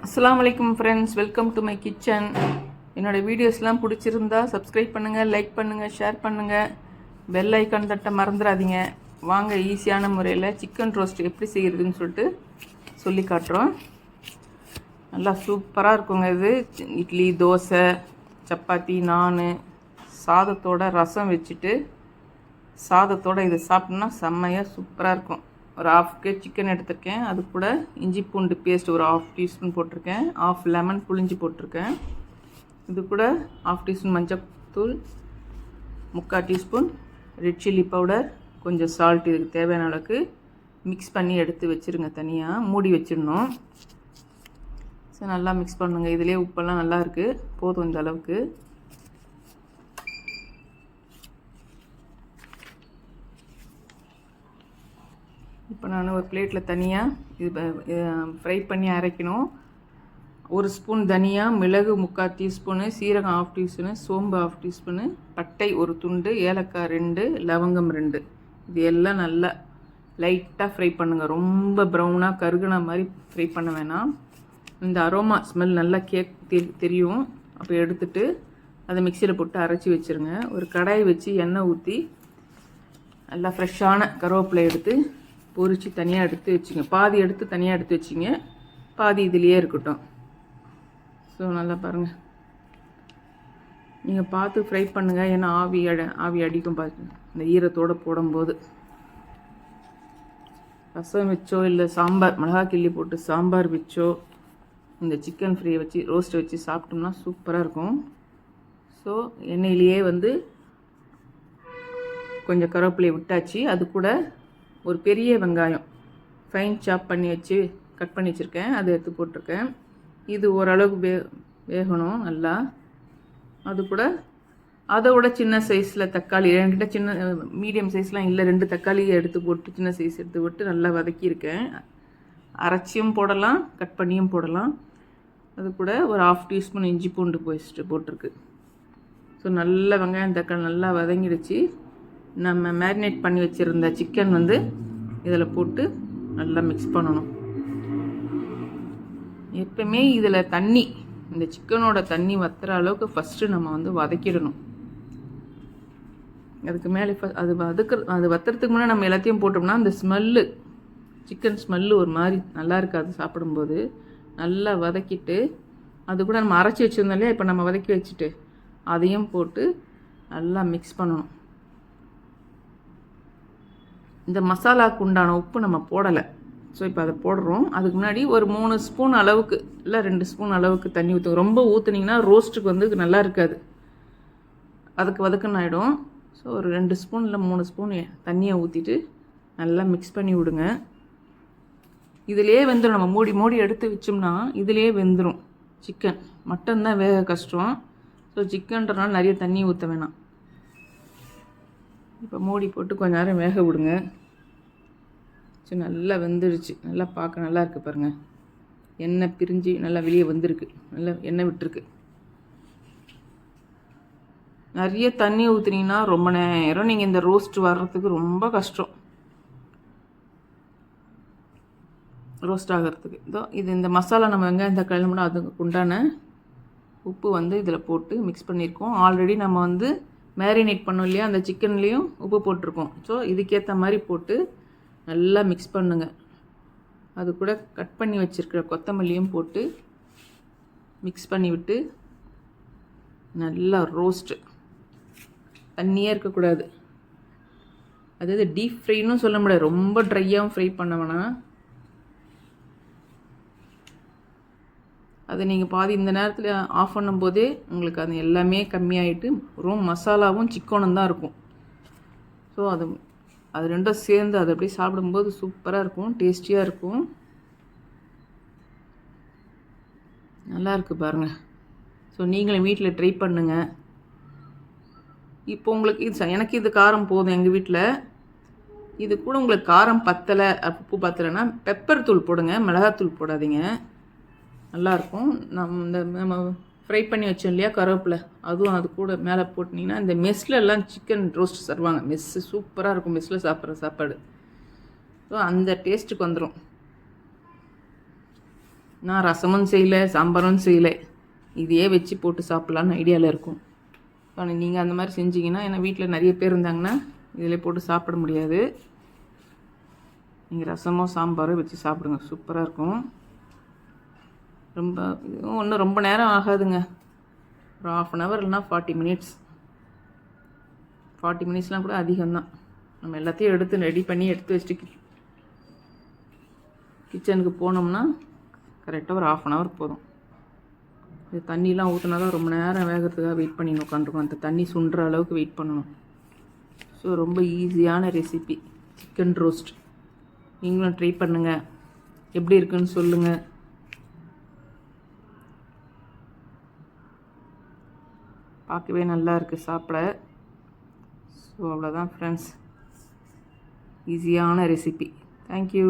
அஸ்ஸலாமு அலைக்கும் friends, welcome to my kitchen. என்னோடய வீடியோஸ்லாம் பிடிச்சிருந்தா சப்ஸ்கிரைப் பண்ணுங்கள், லைக் பண்ணுங்கள், ஷேர் பண்ணுங்கள், பெல் ஐக்கான் தட்ட மறந்துடாதீங்க. வாங்க ஈஸியான முறையில் சிக்கன் ரோஸ்ட் எப்படி செய்கிறதுன்னு சொல்லிட்டு சொல்லி காட்டுறோம். நல்லா சூப்பராக இருக்குங்க. இது இட்லி, தோசை, சப்பாத்தி, நான் சாதத்தோட ரசம் வச்சுட்டு சாதத்தோடு இதை சாப்பிட்டோம்னா செம்மையாக சூப்பராக இருக்கும். ஒரு ஹாஃப் சிக்கன் எடுத்திருக்கேன். அது கூட இஞ்சி பூண்டு பேஸ்ட் ஒரு 1/2 டீஸ்பூன் போட்டிருக்கேன். 1/2 லெமன் புளிஞ்சு போட்டிருக்கேன். இது கூட 1/2 டீஸ்பூன் மஞ்சள்தூள், 3/4 டீஸ்பூன் ரெட் சில்லி பவுடர், கொஞ்சம் சால்ட், இதுக்கு தேவையான அளவுக்கு மிக்ஸ் பண்ணி எடுத்து வச்சுருங்க. தனியாக மூடி வச்சிடணும். ஸோ நல்லா மிக்ஸ் பண்ணுங்க. இதிலே உப்பெல்லாம் நல்லா இருக்குது, போதும் இந்த அளவுக்கு. இப்போ நான் ஒரு பிளேட்டில் தனியாக இது ஃப்ரை பண்ணி அரைக்கணும். 1 ஸ்பூன் தனியா, மிளகு 3/4 டீஸ்பூனு, சீரகம் 1/2 டீஸ்பூனு, சோம்பு 1/2 டீஸ்பூனு, பட்டை 1 துண்டு, ஏலக்காய் 2, லவங்கம் 2. இது எல்லாம் நல்லா லைட்டாக ஃப்ரை பண்ணுங்கள். ரொம்ப ப்ரௌனாக கருகுன மாதிரி ஃப்ரை பண்ண வேணாம். இந்த அரோமா ஸ்மெல் நல்லா தெரியும். அப்போ எடுத்துட்டு அதை மிக்சியில் போட்டு அரைச்சி வச்சுருங்க. ஒரு கடாயை வச்சு எண்ணெய் ஊற்றி நல்லா ஃப்ரெஷ்ஷான கருவேப்பிலை எடுத்து பொரித்து தனியாக எடுத்து வச்சுங்க. பாதி எடுத்து தனியாக எடுத்து வச்சிங்க, பாதி இதுலேயே இருக்கட்டும். ஸோ நல்லா பாருங்கள், நீங்கள் பார்த்து ஃப்ரை பண்ணுங்கள். ஏன்னா ஆவி அடிக்கும் பார்த்து இந்த ஈரத்தோடு போடும்போது. ரசம் வச்சோ இல்லை சாம்பார் மிளகா கிள்ளி போட்டு சாம்பார் வச்சோ இந்த சிக்கன் ஃப்ரை வச்சு ரோஸ்ட் வச்சு சாப்பிட்டோம்னா சூப்பராக இருக்கும். ஸோ எண்ணெயிலேயே கொஞ்சம் கருவேப்பிலையை விட்டாச்சு. அது கூட ஒரு பெரிய வெங்காயம் ஃபைன் சாப் பண்ணி வச்சு கட் பண்ணி வச்சுருக்கேன், அதை எடுத்து போட்டிருக்கேன். இது ஓரளவுக்கு வேகணும் நல்லா. அது கூட அதை விட சின்ன சைஸில் தக்காளி, என்கிட்ட சின்ன மீடியம் சைஸ்லாம் இல்லை, 2 தக்காளியை எடுத்து போட்டு சின்ன சைஸ் எடுத்து போட்டு நல்லா வதக்கியிருக்கேன். அரைச்சியும் போடலாம், கட் பண்ணியும் போடலாம். அது கூட ஒரு 1/2 டீஸ்பூன் இஞ்சி பூண்டு பேஸ்ட்டு போட்டிருக்கு. ஸோ நல்லா வெங்காயம் தக்காளி நல்லா வதங்கிடுச்சு. நம்ம மேரினேட் பண்ணி வச்சுருந்த சிக்கன் இதில் போட்டு நல்லா மிக்ஸ் பண்ணணும். எப்பவுமே இதில் தண்ணி, இந்த சிக்கனோட தண்ணி வத்துற அளவுக்கு ஃபஸ்ட்டு நம்ம வதக்கிடணும். அதுக்கு மேலே அது வத்துறதுக்கு முன்னாடி நம்ம எல்லாத்தையும் போட்டோம்னா அந்த ஸ்மெல்லு, சிக்கன் ஸ்மெல்லு ஒரு மாதிரி நல்லா இருக்காது சாப்பிடும்போது. நல்லா வதக்கிட்டு அது கூட நம்ம அரைச்சி வச்சுருந்தோம் இல்லையா, இப்போ நம்ம வதக்கி வச்சுட்டு அதையும் போட்டு நல்லா மிக்ஸ் பண்ணணும். இந்த மசாலாவுக்கு உண்டான உப்பு நம்ம போடலை. ஸோ இப்போ அதை போடுறோம். அதுக்கு முன்னாடி ஒரு 3 ஸ்பூன் அளவுக்கு இல்லை 2 ஸ்பூன் அளவுக்கு தண்ணி ஊற்று. ரொம்ப ஊற்றுனீங்கன்னா ரோஸ்ட்டுக்கு நல்லா இருக்காது, அதுக்கு வதக்குன்னு ஆகிடும். ஸோ ஒரு 2 ஸ்பூன் இல்லை 3 ஸ்பூன் தண்ணியை ஊற்றிட்டு நல்லா மிக்ஸ் பண்ணி விடுங்க. இதிலே வெந்துடும். நம்ம மூடி எடுத்து வச்சோம்னா இதிலே வெந்துடும் சிக்கன். மட்டன் தான் வேக கஷ்டம். ஸோ சிக்கன்றனால நிறைய தண்ணி ஊற்ற வேணாம். இப்போ மூடி போட்டு கொஞ்ச நேரம் வேக விடுங்க. சரி, நல்லா வெந்துடுச்சு. நல்லா பார்க்க நல்லா இருக்குது பாருங்கள். எண்ணெய் பிரிஞ்சு நல்லா வெளியே வந்திருக்கு, நல்லா எண்ணெய் விட்டுருக்கு. நிறைய தண்ணி ஊற்றுனீங்கன்னா ரொம்ப நேரம் நீங்கள் இந்த ரோஸ்ட் வர்றதுக்கு ரொம்ப கஷ்டம், ரோஸ்ட் ஆகிறதுக்கு. இதோ இந்த மசாலா நம்ம வெங்காயம் தக்காளி கூட அதுக்கு உண்டான உப்பு இதில் போட்டு மிக்ஸ் பண்ணியிருக்கோம். ஆல்ரெடி நம்ம மேரினேட் பண்ணோம் இல்லையா, அந்த சிக்கன்லேயும் உப்பு போட்டிருக்கோம். ஸோ இதுக்கேற்ற மாதிரி போட்டு நல்லா மிக்ஸ் பண்ணுங்க. அது கூட கட் பண்ணி வச்சுருக்கிற கொத்தமல்லியும் போட்டு மிக்ஸ் பண்ணி விட்டு நல்லா ரோஸ்ட்டு. தண்ணியாக இருக்கக்கூடாது. அதாவது டீப் ஃப்ரைன்னு சொல்ல முடியாது, ரொம்ப ட்ரையாகவும் ஃப்ரை பண்ண வேணாம். அதை நீங்கள் பாதி இந்த நேரத்தில் ஆஃப் பண்ணும்போதே உங்களுக்கு அது எல்லாமே கம்மியாகிட்டு ரொம்ப மசாலாவும் சிக்கனும் தான் இருக்கும். ஸோ அது ரெண்டும் சேர்ந்து அதை அப்படியே சாப்பிடும்போது சூப்பராக இருக்கும், டேஸ்டியாக இருக்கும். நல்லா இருக்குது பாருங்கள். ஸோ நீங்களும் வீட்டில் ட்ரை பண்ணுங்கள். இப்போ உங்களுக்கு எனக்கு இது காரம் போதும் எங்கள் வீட்டில். இது கூட உங்களுக்கு காரம் பத்தலை, உப்பு பத்தலைன்னா பெப்பர் தூள் போடுங்க, மிளகாத்தூள் போடாதீங்க. நல்லாயிருக்கும். நம்ம ஃப்ரை பண்ணி வச்சோம் இல்லையா கருவேப்பிலை, அதுவும் அது கூட மேலே போட்டிங்கன்னா இந்த மெஸ்லெல்லாம் சிக்கன் ரோஸ்ட் தருவாங்க. மெஸ்ஸு சூப்பராக இருக்கும், மெஸ்ஸில் சாப்பிட்ற சாப்பாடு. ஸோ அந்த டேஸ்ட்டுக்கு வந்துடும். நான் ரசமும் செய்யலை, சாம்பாரும் செய்யலை, இதையே வச்சு போட்டு சாப்பிட்லான்னு ஐடியாவில் இருக்கும். ஆனால் நீங்கள் அந்த மாதிரி செஞ்சீங்கன்னா, ஏன்னா வீட்டில் நிறைய பேர் இருந்தாங்கன்னா இதில் போட்டு சாப்பிட முடியாது. நீங்கள் ரசமோ சாம்பாரோ வச்சு சாப்பிடுங்க, சூப்பராக இருக்கும். ஒன்றும் ரொம்ப நேரம் ஆகாதுங்க, ஒரு 1/2 hour இல்லைனா 40 minutes. 40 minutesலாம் கூட அதிகம்தான். நம்ம எல்லாத்தையும் எடுத்து ரெடி பண்ணி எடுத்து வச்சுட்டு கிச்சனுக்கு போனோம்னா கரெக்டாக ஒரு 1/2 hour போதும். இது தண்ணிலாம் ஊற்றினா தான் ரொம்ப நேரம் வேகிறதுக்காக வெயிட் பண்ணி உட்காந்துருக்கோம். அந்த தண்ணி சுண்டுற அளவுக்கு வெயிட் பண்ணணும். ஸோ ரொம்ப ஈஸியான ரெசிபி சிக்கன் ரோஸ்ட். நீங்களும் ட்ரை பண்ணுங்கள், எப்படி இருக்குன்னு சொல்லுங்கள். பார்க்கவே நல்லா இருக்குது சாப்பிட. ஸோ அவ்வளோதான் ஃப்ரெண்ட்ஸ், ஈஸியான ரெசிபி. தேங்க்யூ.